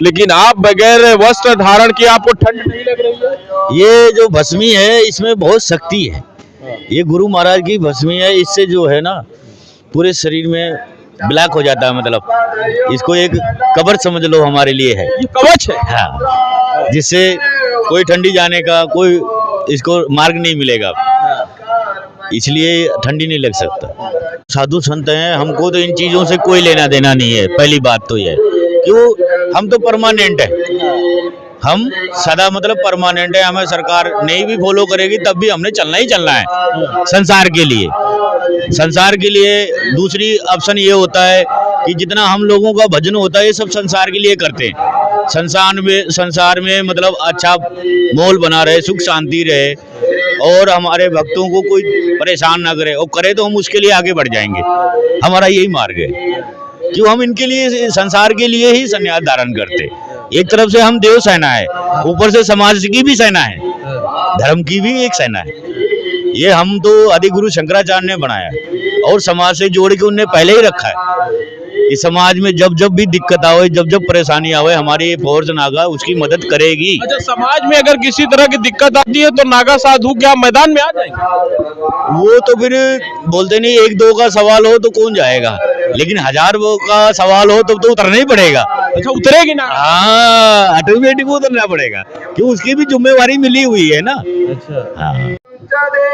लेकिन आप बगैर वस्त्र धारण किए आपको ठंड नहीं लग रही है? ये जो भस्मी है इसमें बहुत शक्ति है। ये गुरु महाराज की भस्मी है, इससे जो है ना पूरे शरीर में ब्लैक हो जाता है, मतलब इसको एक कवच समझ लो हमारे लिए है। ये कवच है। हाँ, जिससे कोई ठंडी जाने का कोई इसको मार्ग नहीं मिलेगा, इसलिए ठंडी नहीं लग सकता। साधु संत हैं, हमको तो इन चीजों से कोई लेना देना नहीं है। पहली बात तो ये क्यों, हम तो परमानेंट है, हम सदा मतलब परमानेंट है। हमें सरकार नहीं भी फॉलो करेगी तब भी हमने चलना ही चलना है संसार के लिए। संसार के लिए दूसरी ऑप्शन ये होता है कि जितना हम लोगों का भजन होता है ये सब संसार के लिए करते हैं। संसार में मतलब अच्छा माहौल बना रहे, सुख शांति रहे और हमारे भक्तों को कोई परेशान ना करे, और करे तो हम उसके लिए आगे बढ़ जाएंगे। हमारा यही मार्ग है। क्यों, हम इनके लिए संसार के लिए ही संन्यास धारण करते। एक तरफ से हम देव सेना है, ऊपर से समाज की भी सेना है, धर्म की भी एक सेना है। ये हम तो आदि गुरु शंकराचार्य ने बनाया है और समाज से जोड़ के उनने पहले ही रखा है। इस समाज में जब जब भी दिक्कत आवे, जब जब परेशानी आवे, हमारी ये फोर्स नागा उसकी मदद करेगी। अच्छा, समाज में अगर किसी तरह की दिक्कत आती है तो नागा साधु क्या मैदान में आ जाएंगे? वो तो फिर बोलते नहीं, एक दो का सवाल हो तो कौन जाएगा, लेकिन हजार का सवाल हो तब तो उतरना ही पड़ेगा। अच्छा, उतरेगी ना? हाँ, ऑटोमेटिक उतरना पड़ेगा, क्यों उसकी भी जिम्मेवारी मिली हुई है ना। अच्छा, हाँ।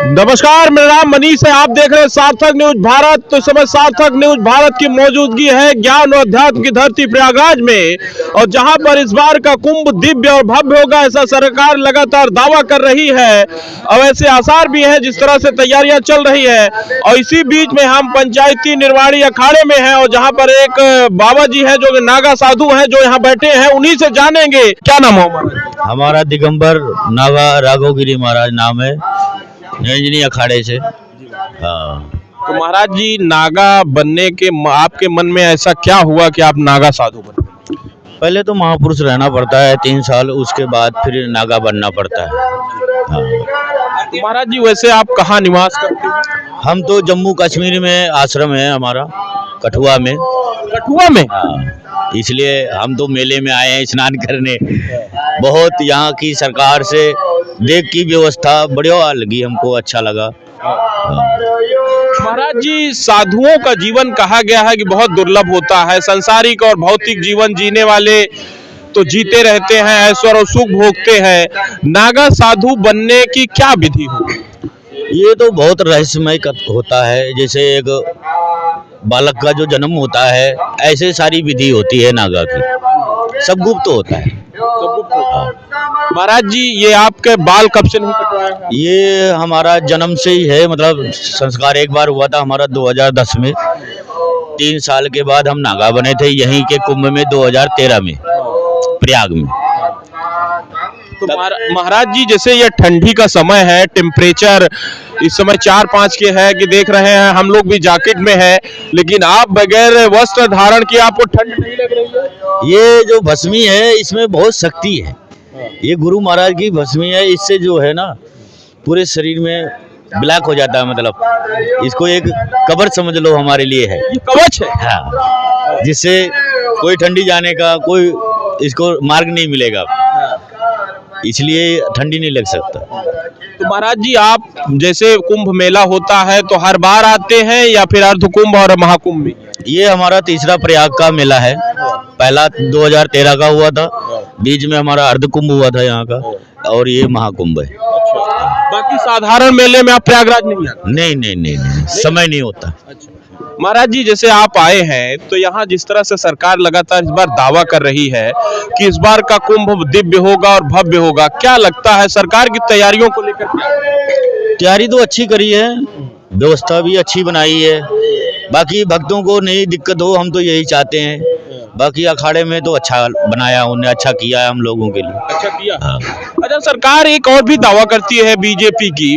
नमस्कार, मेरा नाम मनीष है। आप देख रहे हैं सार्थक न्यूज भारत। तो इस समय सार्थक न्यूज भारत की मौजूदगी है ज्ञान और अध्यात्म की धरती प्रयागराज में, और जहां पर इस बार का कुंभ दिव्य और भव्य होगा ऐसा सरकार लगातार दावा कर रही है, और ऐसे आसार भी हैं जिस तरह से तैयारियां चल रही है। और इसी बीच में हम पंचायती निर्वाणी अखाड़े में हैं, और जहां पर एक बाबा जी है जो नागा साधु हैं जो यहाँ बैठे हैं, उन्हीं से जानेंगे। क्या नाम है हमारा? हमारा दिगंबर नागा राघवगिरी महाराज नाम है, निरंजनी अखाड़े से। हाँ। तो महाराज जी, नागा बनने के आपके मन में ऐसा क्या हुआ कि आप नागा साधु बने? पहले तो महापुरुष रहना पड़ता है 3 साल, उसके बाद फिर नागा बनना पड़ता है। हाँ। तो महाराज जी, वैसे आप कहाँ निवास करते हैं? हम तो जम्मू कश्मीर में आश्रम है हमारा, कठुआ में। कठुआ में? हाँ, इसलिए हम तो मेले में आए हैं स्नान करने। बहुत यहाँ की सरकार से देख की व्यवस्था बढ़िया लगी, हमको अच्छा लगा। महाराज जी, साधुओं का जीवन कहा गया है कि बहुत दुर्लभ होता है। सांसारिक और भौतिक जीवन जीने वाले तो जीते रहते हैं, ऐश्वर्य और सुख भोगते हैं। नागा साधु बनने की क्या विधि हो? ये तो बहुत रहस्यमय होता है। जैसे एक बालक का जो जन्म होता है, ऐसे सारी विधि होती है नागा की, सब गुप्त होता है। महाराज जी, ये आपके बाल कब से नहीं कटवाया है? ये हमारा जन्म से ही है, मतलब संस्कार एक बार हुआ था हमारा 2010 में। 3 साल के बाद हम नागा बने थे यहीं के कुंभ में 2013 में प्रयाग में। तो महाराज जी, जैसे ये ठंडी का समय है, टेम्परेचर इस समय 4-5 के है कि देख रहे हैं हम लोग भी जैकेट में है, लेकिन आप बगैर वस्त्र धारण किए आपको ठंड नहीं लग रही है? ये जो भस्मी है इसमें बहुत शक्ति है। ये गुरु महाराज की भस्मी है, इससे जो है ना पूरे शरीर में ब्लैक हो जाता है, मतलब इसको एक कवच समझ लो हमारे लिए है। ये कवच है। हाँ, जिससे कोई ठंडी जाने का कोई इसको मार्ग नहीं मिलेगा, इसलिए ठंडी नहीं लग सकता। तो महाराज जी, आप जैसे कुंभ मेला होता है तो हर बार आते हैं या फिर अर्ध कुंभ और महाकुंभ में? ये हमारा तीसरा प्रयाग का मेला है। पहला 2013 का हुआ था, बीच में हमारा अर्ध कुंभ हुआ था यहाँ का, और ये महाकुंभ है। बाकी साधारण मेले में आप प्रयागराज नहीं आते? नहीं, समय नहीं होता। महाराज जी, जैसे आप आए हैं तो यहाँ जिस तरह से सरकार लगातार इस बार दावा कर रही है कि इस बार का कुंभ दिव्य होगा और भव्य होगा, क्या लगता है सरकार की तैयारियों को लेकर? तैयारी तो अच्छी करी है, व्यवस्था भी अच्छी बनाई है। बाकी भक्तों को नहीं दिक्कत हो, हम तो यही चाहते हैं। बाकी अखाड़े में तो अच्छा बनाया, उन्हें अच्छा किया है हम लोगों के लिए। अच्छा किया। हाँ। अच्छा, सरकार एक और भी दावा करती है बीजेपी की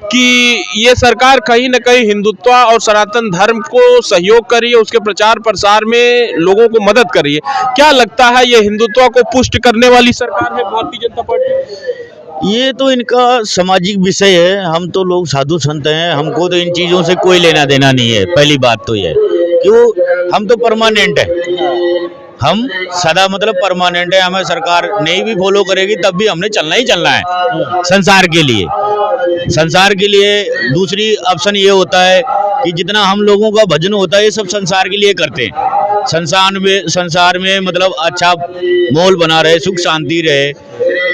कि ये सरकार कहीं न कहीं हिंदुत्व और सनातन धर्म को सहयोग कर रही है, उसके प्रचार प्रसार में लोगों को मदद कर रही है। क्या लगता है, ये हिंदुत्व को पुष्ट करने वाली सरकार है भारतीय जनता पार्टी? ये तो इनका सामाजिक विषय है। हम तो लोग साधु संत हैं, हमको तो इन चीजों से कोई लेना देना नहीं है। पहली बात तो ये क्यों, हम तो परमानेंट है, हम सदा मतलब परमानेंट है, हमें सरकार नहीं भी फॉलो करेगी तब भी हमने चलना ही चलना है संसार के लिए। संसार के लिए दूसरी ऑप्शन ये होता है कि जितना हम लोगों का भजन होता है ये सब संसार के लिए करते हैं। संसार में मतलब अच्छा माहौल बना रहे, सुख शांति रहे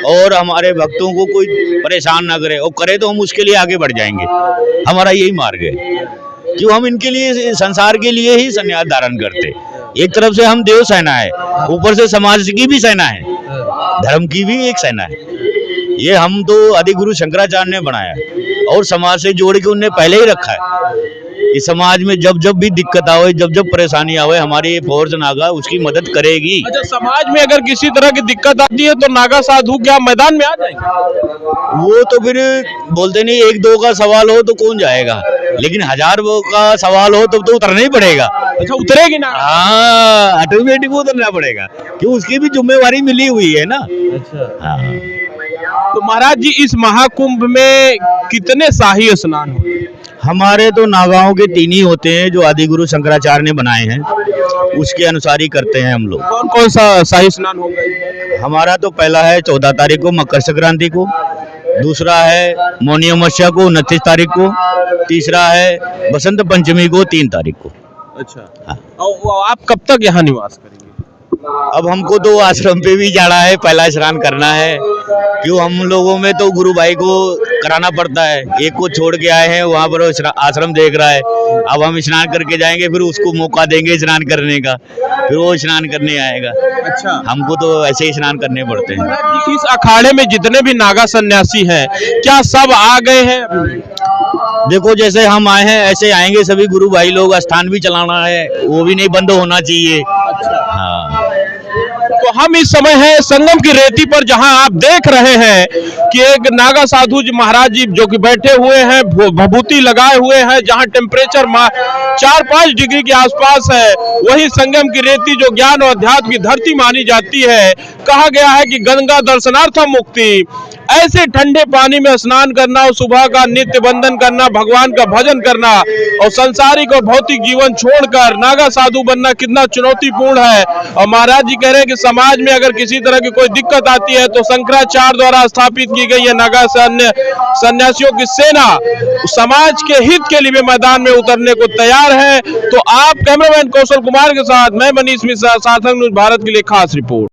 और हमारे भक्तों को कोई परेशान ना करे, और करे तो हम उसके लिए आगे बढ़ जाएंगे। हमारा यही मार्ग है, क्यों हम इनके लिए संसार के लिए ही संन्यास धारण करते। एक तरफ से हम देव सेना है, ऊपर से समाज की भी सेना है, धर्म की भी एक सेना है। ये हम तो आदि गुरु शंकराचार्य ने बनाया और समाज से जोड़ के उनने पहले ही रखा है कि समाज में जब जब भी दिक्कत आवे, जब जब परेशानी आवे, हमारी ये फोर्स नागा उसकी मदद करेगी। अच्छा, समाज में अगर किसी तरह की दिक्कत आती है तो नागा साधु क्या मैदान में आ जाएंगे? वो तो फिर बोलते नहीं, एक दो का सवाल हो तो कौन जाएगा, लेकिन हजार का सवाल हो तब तो उतरना ही पड़ेगा। अच्छा, उतरेगी ना? हाँ, ऑटोमेटिक उतरना पड़ेगा, क्यों उसकी भी जिम्मेवारी मिली हुई है ना। अच्छा, हाँ। तो महाराज जी इस महाकुंभ में कितने शाही स्नान होते हैं? हमारे तो नागाओं के 3 ही होते हैं जो आदि गुरु शंकराचार्य ने बनाए हैं, उसके अनुसार ही करते हैं हम लोग। कौन कौन सा शाही स्नान होगा? हमारा तो पहला है 14 तारीख को मकर संक्रांति को, दूसरा है मौनी अमावस्या को 29 तारीख को, तीसरा है बसंत पंचमी को 3 तारीख को। अच्छा, हाँ। और आप कब तक यहाँ निवास करेंगे? अब हमको तो आश्रम पे भी जाना है, पहला स्नान करना है, क्यों हम लोगों में तो गुरु भाई को कराना पड़ता है। एक को छोड़ के आए हैं, वहाँ पर आश्रम देख रहा है, अब हम स्नान करके जाएंगे, फिर उसको मौका देंगे स्नान करने का, फिर वो स्नान करने आएगा। अच्छा, हमको तो ऐसे ही स्नान करने पड़ते हैं। इस अखाड़े में जितने भी नागा सन्यासी हैं क्या सब आ गए हैं? देखो जैसे हम आए हैं ऐसे आएंगे सभी गुरु भाई लोग। स्थान भी चलाना है, वो भी नहीं बंद होना चाहिए। हाँ। तो हम इस समय है संगम की रेती पर, जहां आप देख रहे हैं कि एक नागा साधु जी महाराज जी जो कि बैठे हुए हैं, भभूति लगाए हुए हैं, जहां टेम्परेचर 4-5 डिग्री के आसपास है। वही संगम की रेती जो ज्ञान और अध्यात्म की धरती मानी जाती है। कहा गया है कि गंगा दर्शनार्थम मुक्ति। ऐसे ठंडे पानी में स्नान करना और सुबह का नित्य बंदन करना, भगवान का भजन करना और सांसारिक और भौतिक जीवन छोड़कर नागा साधु बनना कितना चुनौतीपूर्ण है। और महाराज जी कह रहे हैं कि समाज में अगर किसी तरह की कोई दिक्कत आती है तो शंकराचार्य द्वारा स्थापित की गई है नागा सन्यासियों की सेना समाज के हित के लिए मैदान में उतरने को तैयार है। तो आप कैमरामैन कौशल कुमार के साथ मैं मनीष मिश्रा, सार्थक न्यूज भारत के लिए खास रिपोर्ट।